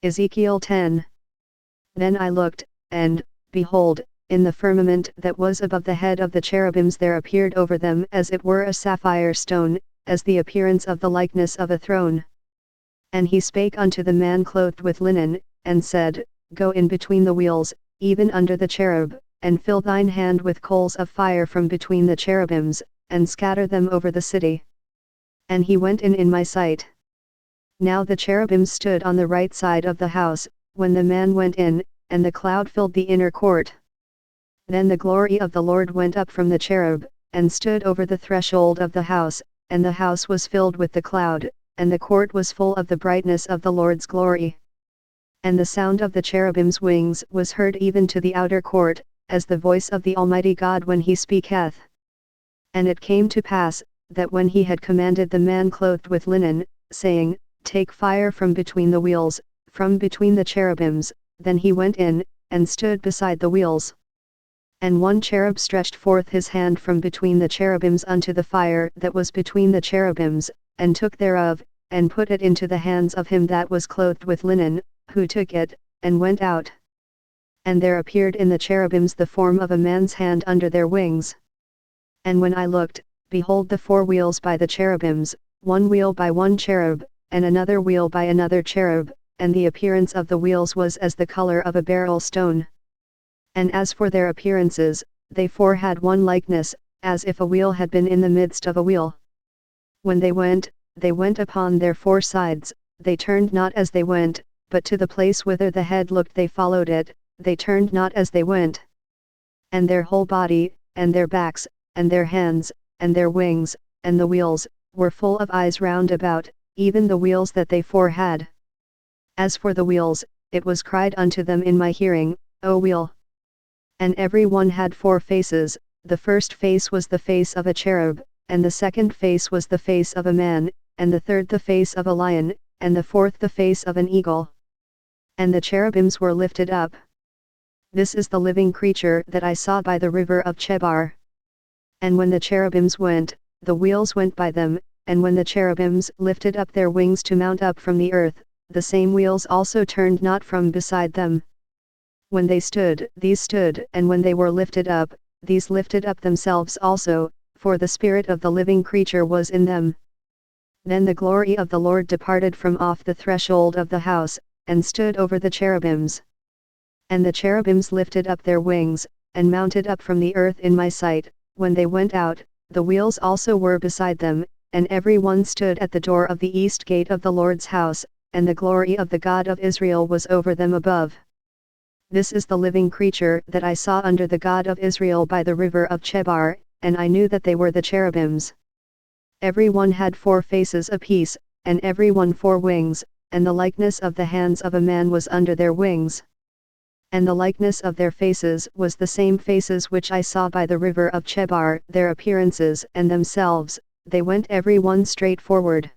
Ezekiel 10. Then I looked, and, behold, in the firmament that was above the head of the cherubims there appeared over them as it were a sapphire stone, as the appearance of the likeness of a throne. And he spake unto the man clothed with linen, and said, Go in between the wheels, even under the cherub, and fill thine hand with coals of fire from between the cherubims, and scatter them over the city. And he went in my sight. Now the cherubims stood on the right side of the house, when the man went in, and the cloud filled the inner court. Then the glory of the Lord went up from the cherub, and stood over the threshold of the house, and the house was filled with the cloud, and the court was full of the brightness of the Lord's glory. And the sound of the cherubim's wings was heard even to the outer court, as the voice of the Almighty God when he speaketh. And it came to pass, that when he had commanded the man clothed with linen, saying, Take fire from between the wheels, from between the cherubims, then he went in, and stood beside the wheels. And one cherub stretched forth his hand from between the cherubims unto the fire that was between the cherubims, and took thereof, and put it into the hands of him that was clothed with linen, who took it, and went out. And there appeared in the cherubims the form of a man's hand under their wings. And when I looked, behold the 4 wheels by the cherubims, one wheel by one cherub, and another wheel by another cherub, and the appearance of the wheels was as the color of a beryl stone. And as for their appearances, they 4 had one likeness, as if a wheel had been in the midst of a wheel. When they went upon their 4 sides, they turned not as they went, but to the place whither the head looked they followed it, they turned not as they went. And their whole body, and their backs, and their hands, and their wings, and the wheels, were full of eyes round about, even the wheels that they 4 had. As for the wheels, it was cried unto them in my hearing, O wheel. And every one had 4 faces, the first face was the face of a cherub, and the second face was the face of a man, and the third the face of a lion, and the fourth the face of an eagle. And the cherubims were lifted up. This is the living creature that I saw by the river of Chebar. And when the cherubims went, the wheels went by them, and when the cherubims lifted up their wings to mount up from the earth, the same wheels also turned not from beside them. When they stood, these stood, and when they were lifted up, these lifted up themselves also, for the spirit of the living creature was in them. Then the glory of the Lord departed from off the threshold of the house, and stood over the cherubims. And the cherubims lifted up their wings, and mounted up from the earth in my sight. When they went out, the wheels also were beside them, and every one stood at the door of the east gate of the Lord's house, and the glory of the God of Israel was over them above. This is the living creature that I saw under the God of Israel by the river of Chebar, and I knew that they were the cherubims. Every one had 4 faces apiece, and every one 4 wings, and the likeness of the hands of a man was under their wings. And the likeness of their faces was the same faces which I saw by the river of Chebar, their appearances and themselves, they went every one straight forward.